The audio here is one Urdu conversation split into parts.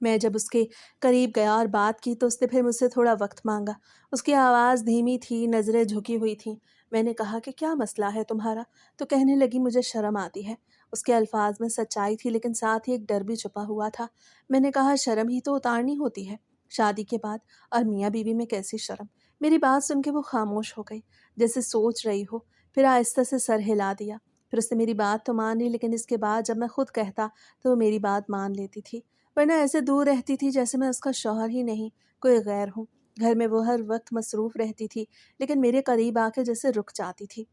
میں جب اس کے قریب گیا اور بات کی تو اس نے پھر مجھ سے تھوڑا وقت مانگا۔ اس کی آواز دھیمی تھی، نظریں جھکی ہوئی تھیں۔ میں نے کہا کہ کیا مسئلہ ہے تمہارا؟ تو کہنے لگی مجھے شرم آتی ہے۔ اس کے الفاظ میں سچائی تھی لیکن ساتھ ہی ایک ڈر بھی چھپا ہوا تھا۔ میں نے کہا شرم ہی تو اتارنی ہوتی ہے شادی کے بعد، اور میاں بیوی میں کیسی شرم؟ میری بات سن کے وہ خاموش ہو گئی، جیسے سوچ رہی ہو، پھر آہستہ سے سر ہلا دیا۔ پھر اس نے میری بات تو مان لی لیکن اس کے بعد جب میں خود کہتا تو وہ میری بات مان لیتی تھی، ورنہ ایسے دور رہتی تھی جیسے میں اس کا شوہر ہی نہیں، کوئی غیر ہوں۔ گھر میں وہ ہر وقت مصروف رہتی تھی لیکن میرے قریب آ کے جیسے رک جاتی تھی۔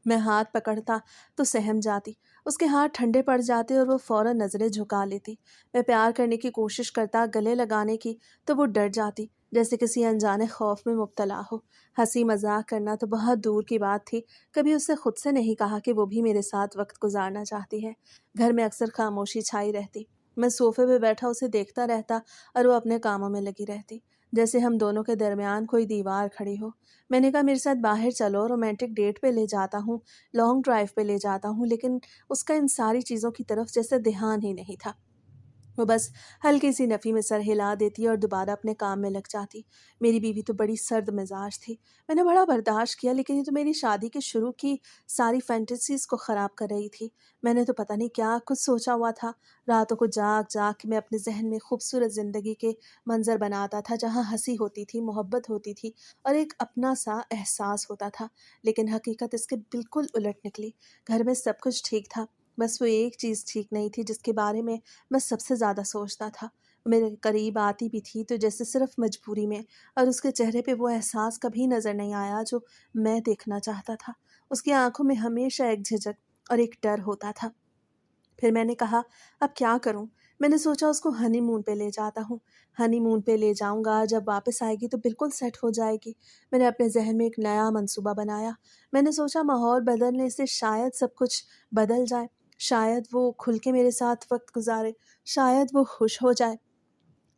میں ہاتھ پکڑتا تو سہم جاتی، اس کے ہاتھ ٹھنڈے پڑ جاتے اور وہ فوراً نظریں جھکا لیتی۔ میں پیار کرنے کی کوشش کرتا، گلے لگانے کی، تو وہ ڈر جاتی جیسے کسی انجانے خوف میں مبتلا ہو۔ ہنسی مذاق کرنا تو بہت دور کی بات تھی، کبھی اس سے خود سے نہیں کہا کہ وہ بھی میرے ساتھ وقت گزارنا چاہتی ہے۔ گھر میں اکثر خاموشی چھائی رہتی، میں صوفے پہ بیٹھا اسے دیکھتا رہتا اور وہ اپنے کاموں میں لگی رہتی، جیسے ہم دونوں کے درمیان کوئی دیوار کھڑی ہو۔ میں نے کہا میرے ساتھ باہر چلو، رومانٹک ڈیٹ پہ لے جاتا ہوں، لانگ ڈرائیو پہ لے جاتا ہوں، لیکن اس کا ان ساری چیزوں کی طرف جیسے دھیان ہی نہیں تھا۔ وہ بس ہلکی سی نفی میں سر ہلا دیتی اور دوبارہ اپنے کام میں لگ جاتی۔ میری بیوی تو بڑی سرد مزاج تھی، میں نے بڑا برداشت کیا لیکن یہ تو میری شادی کے شروع کی ساری فینٹیسیز کو خراب کر رہی تھی۔ میں نے تو پتہ نہیں کیا کچھ سوچا ہوا تھا۔ راتوں کو جاگ جاگ کے میں اپنے ذہن میں خوبصورت زندگی کے منظر بناتا تھا جہاں ہنسی ہوتی تھی، محبت ہوتی تھی اور ایک اپنا سا احساس ہوتا تھا، لیکن حقیقت اس کے بالکل الٹ نکلی۔ گھر میں سب کچھ ٹھیک تھا، بس وہ ایک چیز ٹھیک نہیں تھی جس کے بارے میں سب سے زیادہ سوچتا تھا۔ میرے قریب آتی بھی تھی تو جیسے صرف مجبوری میں، اور اس کے چہرے پہ وہ احساس کبھی نظر نہیں آیا جو میں دیکھنا چاہتا تھا۔ اس کی آنکھوں میں ہمیشہ ایک جھجک اور ایک ڈر ہوتا تھا۔ پھر میں نے کہا اب کیا کروں؟ میں نے سوچا اس کو ہنی مون پہ لے جاتا ہوں، ہنی مون پہ لے جاؤں گا، جب واپس آئے گی تو بالکل سیٹ ہو جائے گی۔ میں نے اپنے ذہن میں ایک نیا منصوبہ بنایا۔ میں نے سوچا ماحول بدلنے سے شاید سب کچھ بدل جائے، شاید وہ کھل کے میرے ساتھ وقت گزارے، شاید وہ خوش ہو جائے۔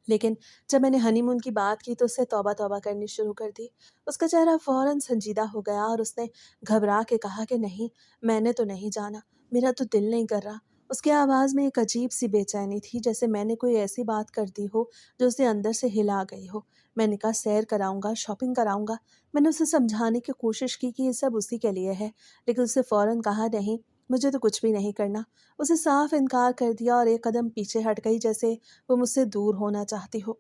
لیکن جب میں نے ہنی مون کی بات کی تو اس سے توبہ توبہ کرنی شروع کر دی۔ اس کا چہرہ فوراً سنجیدہ ہو گیا اور اس نے گھبرا کے کہا کہ نہیں، میں نے تو نہیں جانا، میرا تو دل نہیں کر رہا۔ اس کی آواز میں ایک عجیب سی بے چینی تھی، جیسے میں نے کوئی ایسی بات کر دی ہو جو اسے اندر سے ہلا گئی ہو۔ میں نے کہا سیر کراؤں گا، شاپنگ کراؤں گا۔ میں نے اسے سمجھانے کی کوشش کی کہ یہ سب اسی کے لیے ہے، لیکن اسے فوراً کہا نہیں، مجھے تو کچھ بھی نہیں کرنا۔ اسے صاف انکار کر دیا اور ایک قدم پیچھے ہٹ گئی جیسے وہ مجھ سے دور ہونا چاہتی ہو۔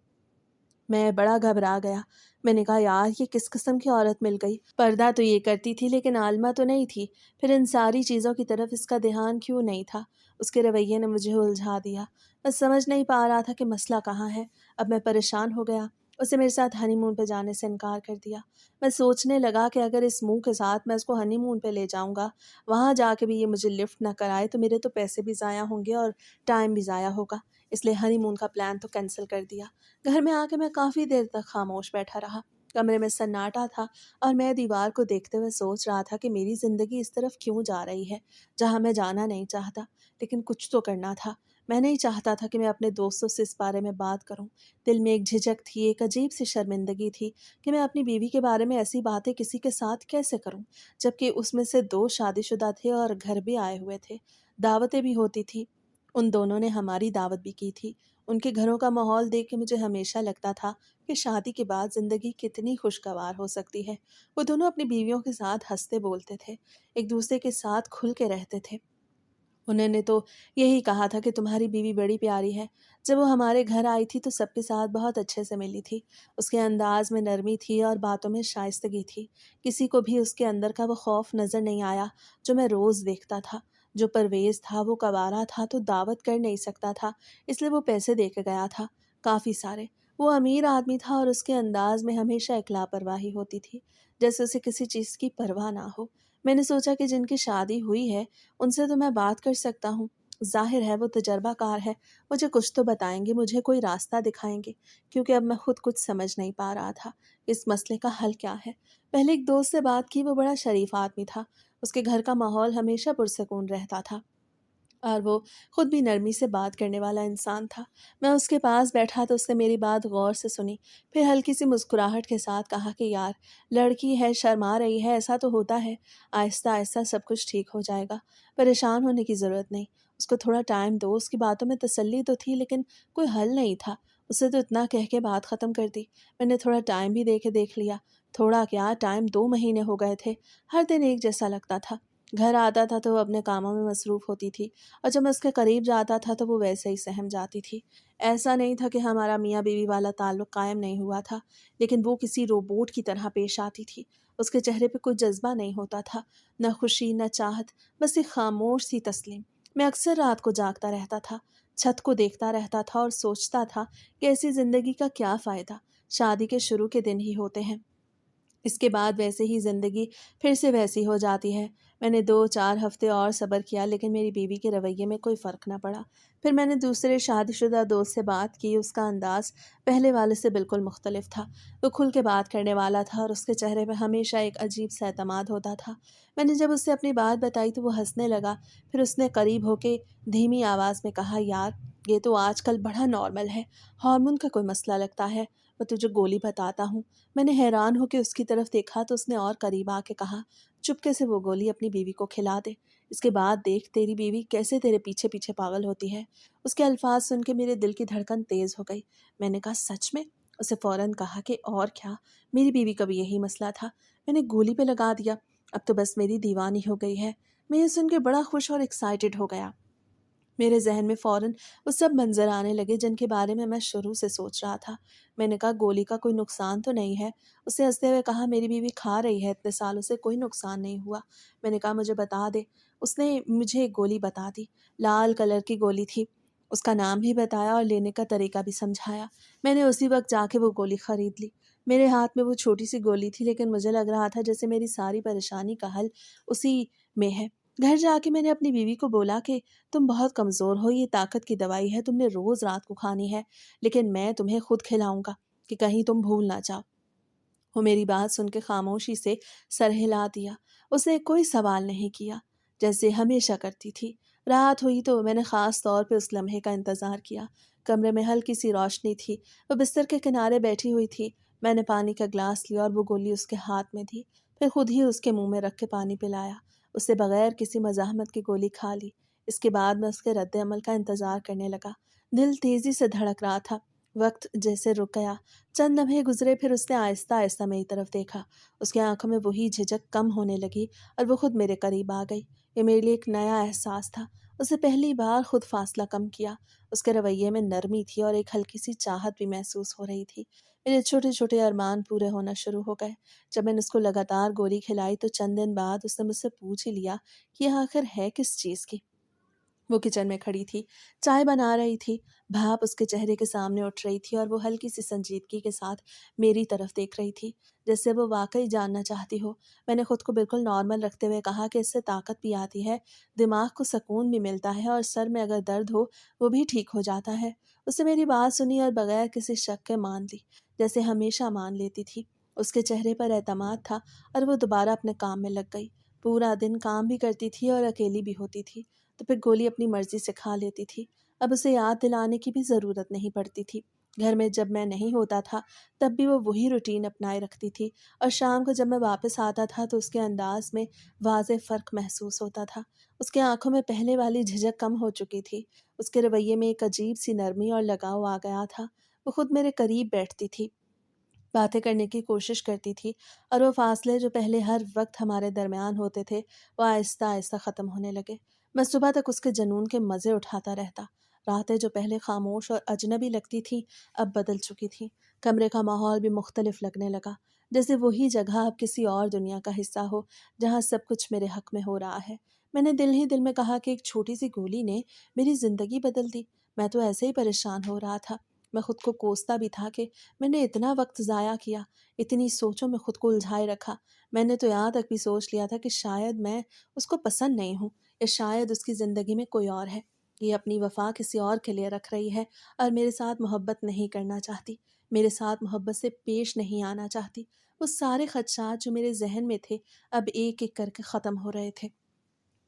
میں بڑا گھبرا گیا۔ میں نے کہا یار یہ کس قسم کی عورت مل گئی؟ پردہ تو یہ کرتی تھی لیکن عالمہ تو نہیں تھی، پھر ان ساری چیزوں کی طرف اس کا دھیان کیوں نہیں تھا؟ اس کے رویے نے مجھے الجھا دیا۔ میں سمجھ نہیں پا رہا تھا کہ مسئلہ کہاں ہے۔ اب میں پریشان ہو گیا۔ اسے میرے ساتھ ہنی مون پہ جانے سے انکار کر دیا۔ میں سوچنے لگا کہ اگر اس منہ کے ساتھ میں اس کو ہنی مون پہ لے جاؤں گا، وہاں جا کے بھی یہ مجھے لفٹ نہ کرائے تو میرے تو پیسے بھی ضائع ہوں گے اور ٹائم بھی ضائع ہوگا، اس لیے ہنی مون کا پلان تو کینسل کر دیا۔ گھر میں آ کے میں کافی دیر تک خاموش بیٹھا رہا۔ کمرے میں سناٹا تھا اور میں دیوار کو دیکھتے ہوئے سوچ رہا تھا کہ میری زندگی اس طرف کیوں جا رہی ہے جہاں میں جانا نہیں چاہتا، لیکن کچھ تو کرنا تھا۔ میں نہیں چاہتا تھا کہ میں اپنے دوستوں سے اس بارے میں بات کروں۔ دل میں ایک جھجک تھی، ایک عجیب سی شرمندگی تھی کہ میں اپنی بیوی کے بارے میں ایسی باتیں کسی کے ساتھ کیسے کروں، جبکہ اس میں سے 2 شادی شدہ تھے اور گھر بھی آئے ہوئے تھے، دعوتیں بھی ہوتی تھی۔ ان دونوں نے ہماری دعوت بھی کی تھی۔ ان کے گھروں کا ماحول دیکھ کے مجھے ہمیشہ لگتا تھا کہ شادی کے بعد زندگی کتنی خوشگوار ہو سکتی ہے۔ وہ دونوں اپنی بیویوں کے ساتھ ہنستے بولتے تھے، ایک دوسرے کے ساتھ کھل کے رہتے تھے۔ انہوں نے تو یہی کہا تھا کہ تمہاری بیوی بڑی پیاری ہے۔ جب وہ ہمارے گھر آئی تھی تو سب کے ساتھ بہت اچھے سے ملی تھی۔ اس کے انداز میں نرمی تھی اور باتوں میں شائستگی تھی۔ کسی کو بھی اس کے اندر کا وہ خوف نظر نہیں آیا جو میں روز دیکھتا تھا۔ جو پرویز تھا وہ کوارا تھا تو دعوت کر نہیں سکتا تھا، اس لیے وہ پیسے دے کے گیا تھا، کافی سارے۔ وہ امیر آدمی تھا اور اس کے انداز میں ہمیشہ ایک لاپرواہی ہوتی تھی، جیسے اسے کسی چیز کی پرواہ نہ ہو۔ میں نے سوچا کہ جن کی شادی ہوئی ہے ان سے تو میں بات کر سکتا ہوں، ظاہر ہے وہ تجربہ کار ہے، مجھے کچھ تو بتائیں گے، مجھے کوئی راستہ دکھائیں گے، کیونکہ اب میں خود کچھ سمجھ نہیں پا رہا تھا اس مسئلے کا حل کیا ہے۔ پہلے ایک دوست سے بات کی، وہ بڑا شریف آدمی تھا، اس کے گھر کا ماحول ہمیشہ پرسکون رہتا تھا اور وہ خود بھی نرمی سے بات کرنے والا انسان تھا۔ میں اس کے پاس بیٹھا تو اس نے میری بات غور سے سنی، پھر ہلکی سی مسکراہٹ کے ساتھ کہا کہ یار لڑکی ہے، شرما رہی ہے، ایسا تو ہوتا ہے، آہستہ آہستہ سب کچھ ٹھیک ہو جائے گا، پریشان ہونے کی ضرورت نہیں۔ اس کو تھوڑا ٹائم دو، اس کی باتوں میں تسلی تو تھی لیکن کوئی حل نہیں تھا۔ اسے تو اتنا کہہ کے بات ختم کر دی۔ میں نے تھوڑا ٹائم بھی دے کے دیکھ لیا، تھوڑا کیا ٹائم 2 مہینے ہو گئے تھے۔ ہر دن ایک جیسا لگتا تھا۔ گھر آتا تھا تو وہ اپنے کاموں میں مصروف ہوتی تھی، اور جب میں اس کے قریب جاتا تھا تو وہ ویسے ہی سہم جاتی تھی۔ ایسا نہیں تھا کہ ہمارا میاں بیوی والا تعلق قائم نہیں ہوا تھا، لیکن وہ کسی روبوٹ کی طرح پیش آتی تھی۔ اس کے چہرے پہ کوئی جذبہ نہیں ہوتا تھا، نہ خوشی نہ چاہت، بس ایک خاموش سی تسلیم۔ میں اکثر رات کو جاگتا رہتا تھا، چھت کو دیکھتا رہتا تھا اور سوچتا تھا کہ ایسی زندگی کا کیا فائدہ، شادی کے شروع کے دن ہی ہوتے ہیں، اس کے بعد ویسے ہی زندگی پھر سے ویسی ہو جاتی ہے۔ میں نے 2-4 ہفتے اور صبر کیا لیکن میری بیوی کے رویے میں کوئی فرق نہ پڑا۔ پھر میں نے دوسرے شادی شدہ دوست سے بات کی، اس کا انداز پہلے والے سے بالکل مختلف تھا۔ وہ کھل کے بات کرنے والا تھا اور اس کے چہرے پہ ہمیشہ ایک عجیب سا اعتماد ہوتا تھا۔ میں نے جب اس سے اپنی بات بتائی تو وہ ہنسنے لگا، پھر اس نے قریب ہو کے دھیمی آواز میں کہا، یار یہ تو آج کل بڑا نارمل ہے، ہارمون کا کوئی مسئلہ لگتا ہے، میں تجھے گولی بتاتا ہوں۔ میں نے حیران ہو کے اس کی طرف دیکھا تو اس نے اور قریب آ کے کہا، چپکے سے وہ گولی اپنی بیوی کو کھلا دے، اس کے بعد دیکھ تیری بیوی کیسے تیرے پیچھے پیچھے پاگل ہوتی ہے۔ اس کے الفاظ سن کے میرے دل کی دھڑکن تیز ہو گئی۔ میں نے کہا، سچ میں؟ اسے فوراً کہا کہ اور کیا، میری بیوی کا بھی یہی مسئلہ تھا، میں نے گولی پہ لگا دیا، اب تو بس میری دیوانی ہو گئی ہے۔ میں یہ سن کے بڑا خوش اور ایکسائٹڈ ہو گیا۔ میرے ذہن میں فوراً وہ سب منظر آنے لگے جن کے بارے میں شروع سے سوچ رہا تھا۔ میں نے کہا، گولی کا کوئی نقصان تو نہیں ہے؟ اسے ہنستے ہوئے کہا، میری بیوی کھا رہی ہے، اتنے سالوں سے کوئی نقصان نہیں ہوا۔ میں نے کہا، مجھے بتا دے۔ اس نے مجھے ایک گولی بتا دی، لال کلر کی گولی تھی، اس کا نام بھی بتایا اور لینے کا طریقہ بھی سمجھایا۔ میں نے اسی وقت جا کے وہ گولی خرید لی۔ میرے ہاتھ میں وہ چھوٹی سی گولی تھی لیکن مجھے لگ رہا تھا جیسے میری ساری پریشانی کا حل اسی میں ہے۔ گھر جا کے میں نے اپنی بیوی کو بولا کہ تم بہت کمزور ہو، یہ طاقت کی دوائی ہے، تم نے روز رات کو کھانی ہے، لیکن میں تمہیں خود کھلاؤں گا کہ کہیں تم بھول نہ جاؤ۔ وہ میری بات سن کے خاموشی سے سر ہلا دیا، اس نے کوئی سوال نہیں کیا، جیسے ہمیشہ کرتی تھی۔ رات ہوئی تو میں نے خاص طور پہ اس لمحے کا انتظار کیا۔ کمرے میں ہلکی سی روشنی تھی، وہ بستر کے کنارے بیٹھی ہوئی تھی۔ میں نے پانی کا گلاس لیا اور وہ گولی اس کے ہاتھ میں دی، پھر خود ہی اس کے منہ میں رکھ کے پانی پلایا۔ اس سے بغیر کسی مزاحمت کی گولی کھا لی۔ اس کے بعد میں اس کے رد عمل کا انتظار کرنے لگا۔ دل تیزی سے دھڑک رہا تھا، وقت جیسے رک گیا۔ چند لمحے گزرے، پھر اس نے آہستہ آہستہ میری طرف دیکھا۔ اس کی آنکھوں میں وہی جھجک کم ہونے لگی اور وہ خود میرے قریب آ گئی۔ یہ میرے لیے ایک نیا احساس تھا۔ اسے پہلی بار خود فاصلہ کم کیا۔ اس کے رویے میں نرمی تھی اور ایک ہلکی سی چاہت بھی محسوس ہو رہی تھی۔ میرے چھوٹے چھوٹے ارمان پورے ہونا شروع ہو گئے۔ جب میں نے اس کو لگاتار گولی کھلائی تو چند دن بعد اس نے مجھ سے پوچھ ہی لیا کہ یہ آخر ہے کس چیز کی۔ وہ کچن میں کھڑی تھی، چائے بنا رہی تھی، بھاپ اس کے چہرے کے سامنے اٹھ رہی تھی اور وہ ہلکی سی سنجیدگی کے ساتھ میری طرف دیکھ رہی تھی، جیسے وہ واقعی جاننا چاہتی ہو۔ میں نے خود کو بالکل نارمل رکھتے ہوئے کہا کہ اس سے طاقت بھی آتی ہے، دماغ کو سکون بھی ملتا ہے اور سر میں اگر درد ہو وہ بھی ٹھیک ہو جاتا ہے۔ اس نے میری بات سنی اور بغیر کسی شک کے مان لی، جیسے ہمیشہ مان لیتی تھی۔ اس کے چہرے پر اعتماد تھا اور وہ دوبارہ اپنے کام میں لگ گئی۔ پورا دن کام بھی کرتی تھی اور اکیلی بھی ہوتی تھی، تو پھر گولی اپنی مرضی سے کھا لیتی تھی۔ اب اسے یاد دلانے کی بھی ضرورت نہیں پڑتی تھی۔ گھر میں جب میں نہیں ہوتا تھا تب بھی وہ وہی روٹین اپنائے رکھتی تھی، اور شام کو جب میں واپس آتا تھا تو اس کے انداز میں واضح فرق محسوس ہوتا تھا۔ اس کے آنکھوں میں پہلے والی جھجک کم ہو چکی تھی، اس کے رویے میں ایک عجیب سی نرمی اور لگاؤ آ گیا تھا۔ وہ خود میرے قریب بیٹھتی تھی، باتیں کرنے کی کوشش کرتی تھی، اور وہ فاصلے جو پہلے ہر وقت ہمارے درمیان ہوتے تھے وہ آہستہ آہستہ ختم ہونے لگے۔ میں صبح تک اس کے جنون کے مزے اٹھاتا رہتا۔ راتیں جو پہلے خاموش اور اجنبی لگتی تھیں اب بدل چکی تھیں۔ کمرے کا ماحول بھی مختلف لگنے لگا، جیسے وہی جگہ اب کسی اور دنیا کا حصہ ہو جہاں سب کچھ میرے حق میں ہو رہا ہے۔ میں نے دل ہی دل میں کہا کہ ایک چھوٹی سی گولی نے میری زندگی بدل دی۔ میں تو ایسے ہی پریشان ہو رہا تھا۔ میں خود کو کوستا بھی تھا کہ میں نے اتنا وقت ضائع کیا، اتنی سوچوں میں خود کو الجھائے رکھا۔ میں نے تو یہاں تک بھی سوچ لیا تھا کہ شاید میں اس کو پسند نہیں ہوں، یا شاید اس کی زندگی میں کوئی اور ہے، یہ اپنی وفا کسی اور کے لیے رکھ رہی ہے اور میرے ساتھ محبت نہیں کرنا چاہتی، میرے ساتھ محبت سے پیش نہیں آنا چاہتی۔ وہ سارے خدشات جو میرے ذہن میں تھے اب ایک ایک کر کے ختم ہو رہے تھے،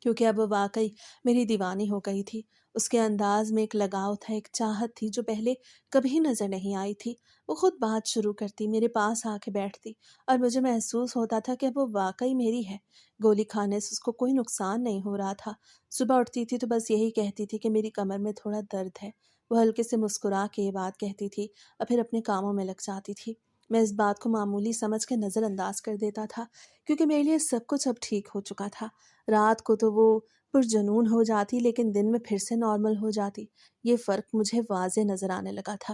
کیونکہ اب وہ واقعی میری دیوانی ہو گئی تھی۔ اس کے انداز میں ایک لگاؤ تھا، ایک چاہت تھی جو پہلے کبھی نظر نہیں آئی تھی۔ وہ خود بات شروع کرتی، میرے پاس آ کے بیٹھتی، اور مجھے محسوس ہوتا تھا کہ اب وہ واقعی میری ہے۔ گولی کھانے سے اس کو کوئی نقصان نہیں ہو رہا تھا۔ صبح اٹھتی تھی تو بس یہی کہتی تھی کہ میری کمر میں تھوڑا درد ہے۔ وہ ہلکے سے مسکرا کے یہ بات کہتی تھی اور پھر اپنے کاموں میں لگ جاتی تھی۔ میں اس بات کو معمولی سمجھ کے نظر انداز کر دیتا تھا، کیونکہ میرے لیے سب کچھ اب ٹھیک ہو چکا تھا۔ رات کو تو وہ پرجنون ہو جاتی، لیکن دن میں پھر سے نارمل ہو جاتی۔ یہ فرق مجھے واضح نظر آنے لگا تھا،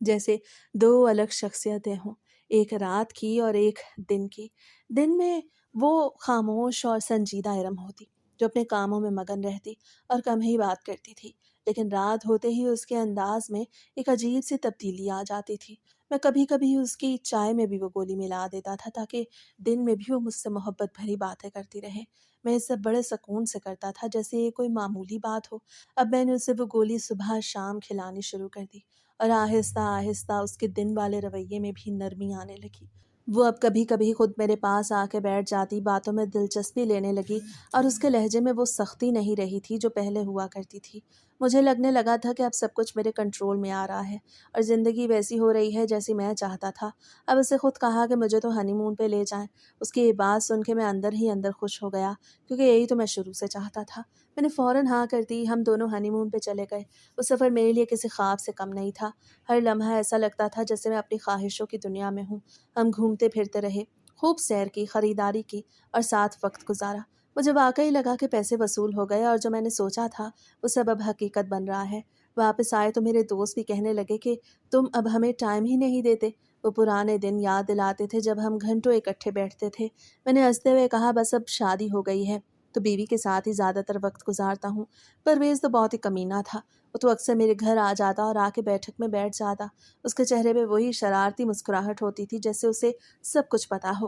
جیسے دو الگ شخصیتیں ہوں، ایک رات کی اور ایک دن کی۔ دن میں وہ خاموش اور سنجیدہ ارم ہوتی، جو اپنے کاموں میں مگن رہتی اور کم ہی بات کرتی تھی، لیکن رات ہوتے ہی اس کے انداز میں ایک عجیب سی تبدیلی آ جاتی تھی۔ میں کبھی کبھی اس کی چائے میں بھی وہ گولی ملا دیتا تھا تاکہ دن میں بھی وہ مجھ سے محبت بھری باتیں کرتی رہے۔ میں اسے بڑے سکون سے کرتا تھا، جیسے یہ کوئی معمولی بات ہو۔ اب میں نے اسے وہ گولی صبح شام کھلانی شروع کر دی، اور آہستہ آہستہ اس کے دن والے رویے میں بھی نرمی آنے لگی۔ وہ اب کبھی کبھی خود میرے پاس آ کے بیٹھ جاتی، باتوں میں دلچسپی لینے لگی، اور اس کے لہجے میں وہ سختی نہیں رہی تھی جو پہلے ہوا کرتی تھی۔ مجھے لگنے لگا تھا کہ اب سب کچھ میرے کنٹرول میں آ رہا ہے، اور زندگی ویسی ہو رہی ہے جیسی میں چاہتا تھا۔ اب اسے خود کہا کہ مجھے تو ہنی مون پہ لے جائیں۔ اس کی یہ بات سن کے میں اندر ہی اندر خوش ہو گیا، کیونکہ یہی تو میں شروع سے چاہتا تھا۔ میں نے فوراً ہاں کر دی، ہم دونوں ہنی مون پہ چلے گئے۔ وہ سفر میرے لیے کسی خواب سے کم نہیں تھا۔ ہر لمحہ ایسا لگتا تھا جیسے میں اپنی خواہشوں کی دنیا میں ہوں۔ ہم گھومتے پھرتے رہے، خوب سیر کی، خریداری کی، اور ساتھ وقت گزارا۔ مجھے واقعی لگا کہ پیسے وصول ہو گئے، اور جو میں نے سوچا تھا وہ سب اب حقیقت بن رہا ہے۔ واپس آئے تو میرے دوست بھی کہنے لگے کہ تم اب ہمیں ٹائم ہی نہیں دیتے۔ وہ پرانے دن یاد دلاتے تھے جب ہم گھنٹوں اکٹھے بیٹھتے تھے۔ میں نے ہنستے ہوئے کہا، بس اب شادی ہو گئی ہے تو بیوی کے ساتھ ہی زیادہ تر وقت گزارتا ہوں۔ پرویز تو بہت ہی کمینہ تھا، وہ تو اکثر میرے گھر آ جاتا اور آ کے بیٹھک میں بیٹھ جاتا۔ اس کے چہرے پہ وہی شرارتی مسکراہٹ ہوتی تھی، جیسے اسے سب کچھ پتا ہو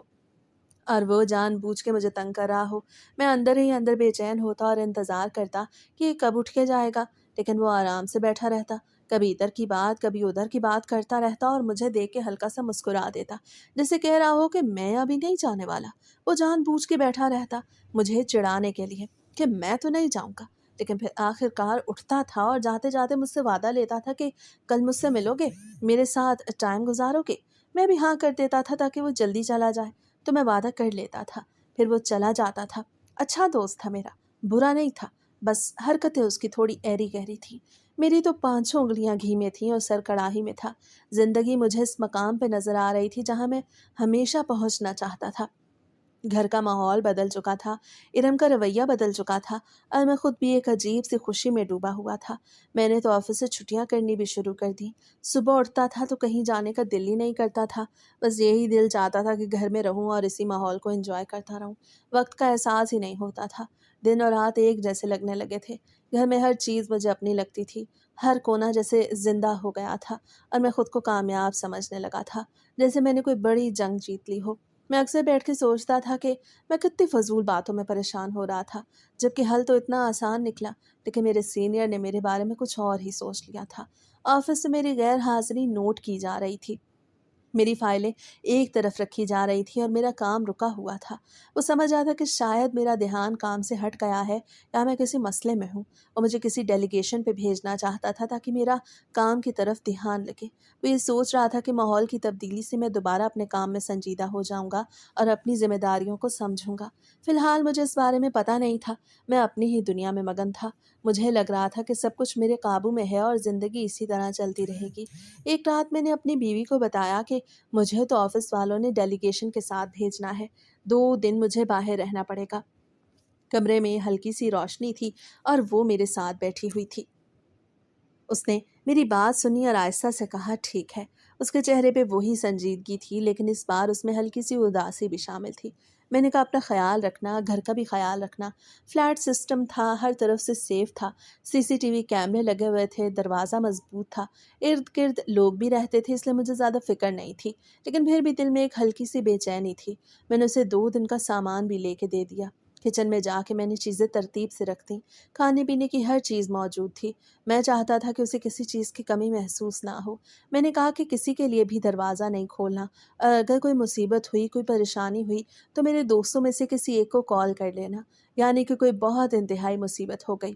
اور وہ جان بوجھ کے مجھے تنگ کر رہا ہو۔ میں اندر ہی اندر بے چین ہوتا اور انتظار کرتا کہ یہ کب اٹھ کے جائے گا، لیکن وہ آرام سے بیٹھا رہتا، کبھی ادھر کی بات کبھی ادھر کی بات کرتا رہتا، اور مجھے دیکھ کے ہلکا سا مسکرا دیتا، جیسے کہہ رہا ہو کہ میں ابھی نہیں جانے والا۔ وہ جان بوجھ کے بیٹھا رہتا مجھے چڑھانے کے لیے کہ میں تو نہیں جاؤں گا، لیکن پھر آخر کار اٹھتا تھا اور جاتے جاتے مجھ سے وعدہ لیتا تھا کہ کل مجھ سے ملو گے، میرے ساتھ ٹائم گزارو گے۔ میں بھی ہاں کر دیتا تھا تاکہ وہ جلدی چلا جائے، تو میں وعدہ کر لیتا تھا، پھر وہ چلا جاتا تھا۔ اچھا دوست تھا میرا، برا نہیں تھا، بس حرکتیں اس کی تھوڑی ایری گہری تھیں۔ میری تو پانچوں انگلیاں گھی میں تھیں اور سر کڑاہی میں تھا۔ زندگی مجھے اس مقام پہ نظر آ رہی تھی جہاں میں ہمیشہ پہنچنا چاہتا تھا۔ گھر کا ماحول بدل چکا تھا، ارم کا رویہ بدل چکا تھا، اور میں خود بھی ایک عجیب سی خوشی میں ڈوبا ہوا تھا۔ میں نے تو آفس سے چھٹیاں کرنی بھی شروع کر دی۔ صبح اٹھتا تھا تو کہیں جانے کا دل ہی نہیں کرتا تھا، بس یہی دل چاہتا تھا کہ گھر میں رہوں اور اسی ماحول کو انجوائے کرتا رہوں۔ وقت کا احساس ہی نہیں ہوتا تھا، دن اور رات ایک جیسے لگنے لگے تھے۔ گھر میں ہر چیز مجھے اپنی لگتی تھی، ہر کونا جیسے زندہ ہو گیا تھا، اور میں خود کو کامیاب سمجھنے لگا تھا، جیسے میں نے کوئی بڑی جنگ جیت لی ہو۔ میں اکثر بیٹھ کے سوچتا تھا کہ میں کتنی فضول باتوں میں پریشان ہو رہا تھا، جبکہ حل تو اتنا آسان نکلا، لیکن میرے سینئر نے میرے بارے میں کچھ اور ہی سوچ لیا تھا۔ آفس سے میری غیر حاضری نوٹ کی جا رہی تھی، میری فائلیں ایک طرف رکھی جا رہی تھیں اور میرا کام رکا ہوا تھا۔ وہ سمجھ آتا کہ شاید میرا دھیان کام سے ہٹ گیا ہے یا میں کسی مسئلے میں ہوں، اور مجھے کسی ڈیلیگیشن پہ بھیجنا چاہتا تھا تاکہ میرا کام کی طرف دھیان لگے۔ وہ یہ سوچ رہا تھا کہ ماحول کی تبدیلی سے میں دوبارہ اپنے کام میں سنجیدہ ہو جاؤں گا اور اپنی ذمہ داریوں کو سمجھوں گا۔ فی الحال مجھے اس بارے میں پتہ نہیں تھا، میں اپنی ہی دنیا میں مگن تھا۔ مجھے لگ رہا تھا کہ سب کچھ میرے قابو میں ہے اور زندگی اسی طرح چلتی رہے گی۔ ایک رات میں نے اپنی بیوی کو بتایا کہ مجھے تو آفس والوں نے ڈیلیگیشن کے ساتھ بھیجنا ہے، 2 دن مجھے باہر رہنا پڑے گا۔ کمرے میں ہلکی سی روشنی تھی اور وہ میرے ساتھ بیٹھی ہوئی تھی۔ اس نے میری بات سنی اور آہستہ سے کہا، ٹھیک ہے۔ اس کے چہرے پہ وہی سنجیدگی تھی، لیکن اس بار اس میں ہلکی سی اداسی بھی شامل تھی۔ میں نے کہا، اپنا خیال رکھنا، گھر کا بھی خیال رکھنا۔ فلیٹ سسٹم تھا، ہر طرف سے سیف تھا، CCTV کیمرے لگے ہوئے تھے، دروازہ مضبوط تھا، ارد گرد لوگ بھی رہتے تھے، اس لیے مجھے زیادہ فکر نہیں تھی، لیکن پھر بھی دل میں ایک ہلکی سی بے چینی تھی۔ میں نے اسے 2 دن کا سامان بھی لے کے دے دیا۔ کچن میں جا کے میں نے چیزیں ترتیب سے رکھ دیں، کھانے پینے کی ہر چیز موجود تھی۔ میں چاہتا تھا کہ اسے کسی چیز کی کمی محسوس نہ ہو۔ میں نے کہا کہ کسی کے لیے بھی دروازہ نہیں کھولنا، اور اگر کوئی مصیبت ہوئی، کوئی پریشانی ہوئی تو میرے دوستوں میں سے کسی ایک کو کال کر لینا، یعنی کہ کوئی بہت انتہائی مصیبت ہو گئی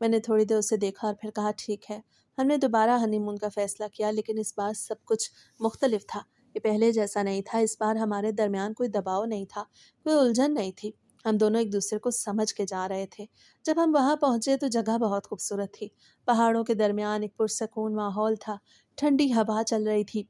میں نے تھوڑی دیر اسے دیکھا اور پھر کہا ٹھیک ہے۔ ہم نے دوبارہ ہنی مون کا فیصلہ کیا، لیکن اس بار سب کچھ مختلف تھا۔ یہ پہلے جیسا نہیں تھا۔ اس بار ہمارے درمیان کوئی دباؤ نہیں تھا، کوئی الجھن نہیں تھی۔ ہم دونوں ایک دوسرے کو سمجھ کے جا رہے تھے۔ جب ہم وہاں پہنچے تو جگہ بہت خوبصورت تھی۔ پہاڑوں کے درمیان ایک پرسکون ماحول تھا، ٹھنڈی ہوا چل رہی تھی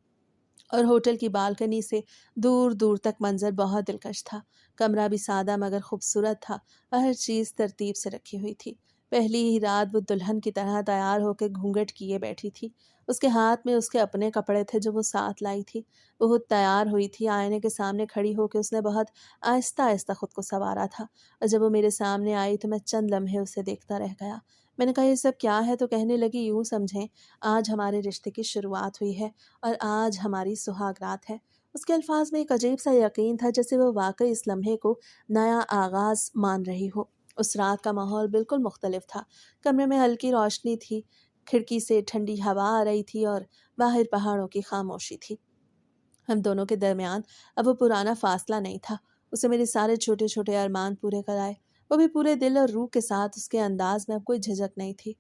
اور ہوٹل کی بالکنی سے دور دور تک منظر بہت دلکش تھا۔ کمرہ بھی سادہ مگر خوبصورت تھا اور ہر چیز ترتیب سے رکھی ہوئی تھی۔ پہلی ہی رات وہ دلہن کی طرح تیار ہو کے گھونگھٹ کیے بیٹھی تھی۔ اس کے ہاتھ میں اس کے اپنے کپڑے تھے جو وہ ساتھ لائی تھی۔ وہ خود تیار ہوئی تھی۔ آئینے کے سامنے کھڑی ہو کے اس نے بہت آہستہ آہستہ خود کو سنوارا تھا، اور جب وہ میرے سامنے آئی تو میں چند لمحے اسے دیکھتا رہ گیا۔ میں نے کہا یہ سب کیا ہے؟ تو کہنے لگی یوں سمجھیں آج ہمارے رشتے کی شروعات ہوئی ہے اور آج ہماری سہاگ رات ہے۔ اس کے الفاظ میں ایک عجیب سا یقین تھا، جیسے وہ واقعی اس لمحے کو نیا آغاز مان رہی ہو۔ اس رات کا ماحول بالکل مختلف تھا۔ کمرے میں ہلکی روشنی تھی، کھڑکی سے ٹھنڈی ہوا آ رہی تھی اور باہر پہاڑوں کی خاموشی تھی۔ ہم دونوں کے درمیان اب وہ پرانا فاصلہ نہیں تھا۔ اسے میرے سارے چھوٹے چھوٹے ارمان پورے کرائے۔ وہ بھی پورے دل اور روح کے ساتھ۔ اس کے انداز میں اب کوئی جھجک نہیں تھی۔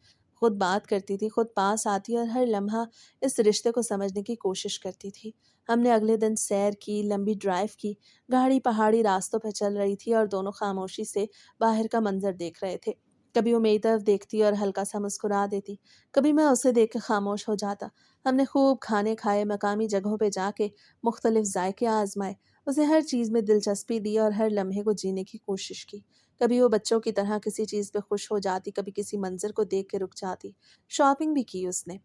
خود بات کرتی تھی، خود پاس آتی اور ہر لمحہ اس رشتے کو سمجھنے کی کوشش کرتی تھی۔ ہم نے اگلے دن سیر کی، لمبی ڈرائیو کی۔ گاڑی پہاڑی راستوں پہ چل رہی تھی اور دونوں خاموشی سے باہر کا منظر دیکھ رہے تھے۔ کبھی وہ میری طرف دیکھتی اور ہلکا سا مسکرا دیتی، کبھی میں اسے دیکھ کے خاموش ہو جاتا۔ ہم نے خوب کھانے کھائے، مقامی جگہوں پہ جا کے مختلف ذائقے آزمائے۔ اسے ہر چیز میں دلچسپی لی اور ہر لمحے کو جینے کی کوشش کی۔ کبھی وہ بچوں کی طرح کسی چیز پہ خوش ہو جاتی، کبھی کسی منظر کو دیکھ کے رک جاتی۔ شاپنگ بھی کی اس نے،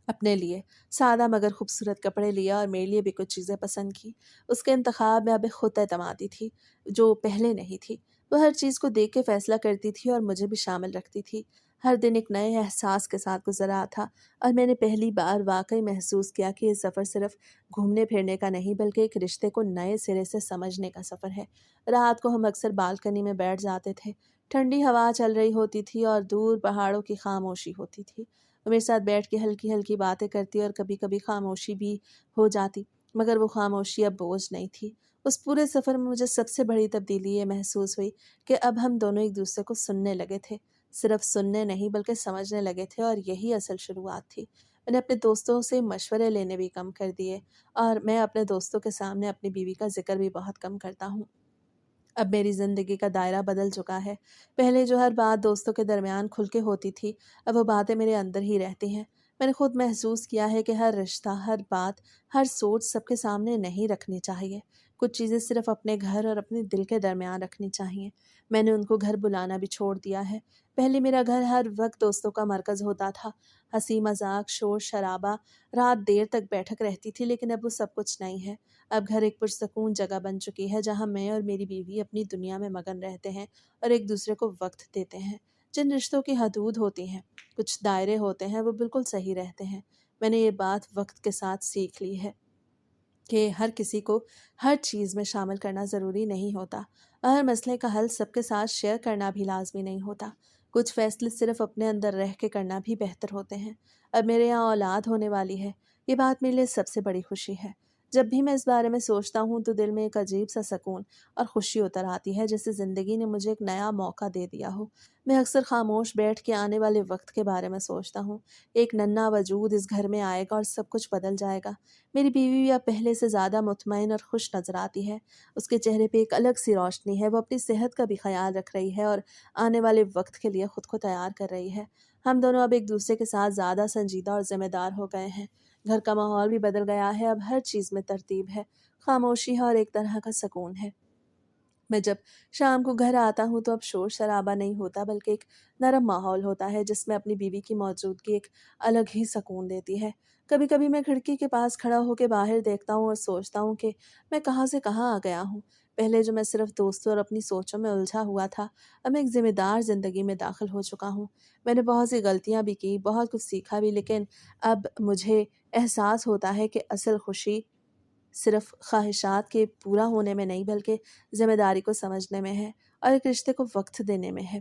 اپنے لیے سادہ مگر خوبصورت کپڑے لیا اور میرے لیے بھی کچھ چیزیں پسند کی۔ اس کے انتخاب میں اب ایک خود اعتمادی تھی جو پہلے نہیں تھی۔ وہ ہر چیز کو دیکھ کے فیصلہ کرتی تھی اور مجھے بھی شامل رکھتی تھی۔ ہر دن ایک نئے احساس کے ساتھ گزرا تھا، اور میں نے پہلی بار واقعی محسوس کیا کہ یہ سفر صرف گھومنے پھرنے کا نہیں بلکہ ایک رشتے کو نئے سرے سے سمجھنے کا سفر ہے۔ رات کو ہم اکثر بالکنی میں بیٹھ جاتے تھے۔ ٹھنڈی ہوا چل رہی ہوتی تھی اور دور پہاڑوں کی خاموشی ہوتی تھی۔ وہ میرے ساتھ بیٹھ کے ہلکی ہلکی باتیں کرتی اور کبھی کبھی خاموشی بھی ہو جاتی، مگر وہ خاموشی اب بوجھ نہیں تھی۔ اس پورے سفر میں مجھے سب سے بڑی تبدیلی یہ محسوس ہوئی کہ اب ہم دونوں ایک دوسرے کو سننے لگے تھے۔ صرف سننے نہیں بلکہ سمجھنے لگے تھے، اور یہی اصل شروعات تھی۔ میں نے اپنے دوستوں سے مشورے لینے بھی کم کر دیے، اور میں اپنے دوستوں کے سامنے اپنی بیوی کا ذکر بھی بہت کم کرتا ہوں۔ اب میری زندگی کا دائرہ بدل چکا ہے۔ پہلے جو ہر بات دوستوں کے درمیان کھل کے ہوتی تھی، اب وہ باتیں میرے اندر ہی رہتی ہیں۔ میں نے خود محسوس کیا ہے کہ ہر رشتہ، ہر بات، ہر سوچ سب کے سامنے نہیں رکھنی چاہیے۔ کچھ چیزیں صرف اپنے گھر اور اپنے دل کے درمیان رکھنی چاہیے۔ میں نے ان کو گھر بلانا بھی چھوڑ دیا ہے۔ پہلے میرا گھر ہر وقت دوستوں کا مرکز ہوتا تھا۔ ہنسی مذاق، شور شرابہ، رات دیر تک بیٹھک رہتی تھی، لیکن اب وہ سب کچھ نہیں ہے۔ اب گھر ایک پرسکون جگہ بن چکی ہے جہاں میں اور میری بیوی اپنی دنیا میں مگن رہتے ہیں اور ایک دوسرے کو وقت دیتے ہیں۔ جن رشتوں کی حدود ہوتی ہیں، کچھ دائرے ہوتے ہیں، وہ بالکل صحیح رہتے ہیں۔ میں نے یہ بات وقت کے ساتھ سیکھ لی ہے کہ ہر کسی کو ہر چیز میں شامل کرنا ضروری نہیں ہوتا، اور ہر مسئلے کا حل سب کے ساتھ شیئر کرنا بھی لازمی نہیں ہوتا۔ کچھ فیصلے صرف اپنے اندر رہ کے کرنا بھی بہتر ہوتے ہیں۔ اب میرے یہاں اولاد ہونے والی ہے، یہ بات میرے لیے سب سے بڑی خوشی ہے۔ جب بھی میں اس بارے میں سوچتا ہوں تو دل میں ایک عجیب سا سکون اور خوشی اتر آتی ہے، جیسے زندگی نے مجھے ایک نیا موقع دے دیا ہو۔ میں اکثر خاموش بیٹھ کے آنے والے وقت کے بارے میں سوچتا ہوں۔ ایک ننھا وجود اس گھر میں آئے گا اور سب کچھ بدل جائے گا۔ میری بیوی بھی اب پہلے سے زیادہ مطمئن اور خوش نظر آتی ہے۔ اس کے چہرے پہ ایک الگ سی روشنی ہے۔ وہ اپنی صحت کا بھی خیال رکھ رہی ہے اور آنے والے وقت کے لیے خود کو تیار کر رہی ہے۔ ہم دونوں اب ایک دوسرے کے ساتھ زیادہ سنجیدہ اور ذمہ دار ہو گئے ہیں۔ گھر کا ماحول بھی بدل گیا ہے۔ اب ہر چیز میں ترتیب ہے، خاموشی ہے اور ایک طرح کا سکون ہے۔ میں جب شام کو گھر آتا ہوں تو اب شور شرابہ نہیں ہوتا، بلکہ ایک نرم ماحول ہوتا ہے جس میں اپنی بیوی کی موجودگی ایک الگ ہی سکون دیتی ہے۔ کبھی کبھی میں کھڑکی کے پاس کھڑا ہو کے باہر دیکھتا ہوں اور سوچتا ہوں کہ میں کہاں سے کہاں آ گیا ہوں۔ پہلے جو میں صرف دوستوں اور اپنی سوچوں میں الجھا ہوا تھا، اب میں ایک ذمہ دار زندگی میں داخل ہو چکا ہوں۔ میں نے بہت سی غلطیاں بھی کی، بہت کچھ سیکھا بھی، لیکن اب مجھے احساس ہوتا ہے کہ اصل خوشی صرف خواہشات کے پورا ہونے میں نہیں بلکہ ذمہ داری کو سمجھنے میں ہے اور ایک رشتے کو وقت دینے میں ہے۔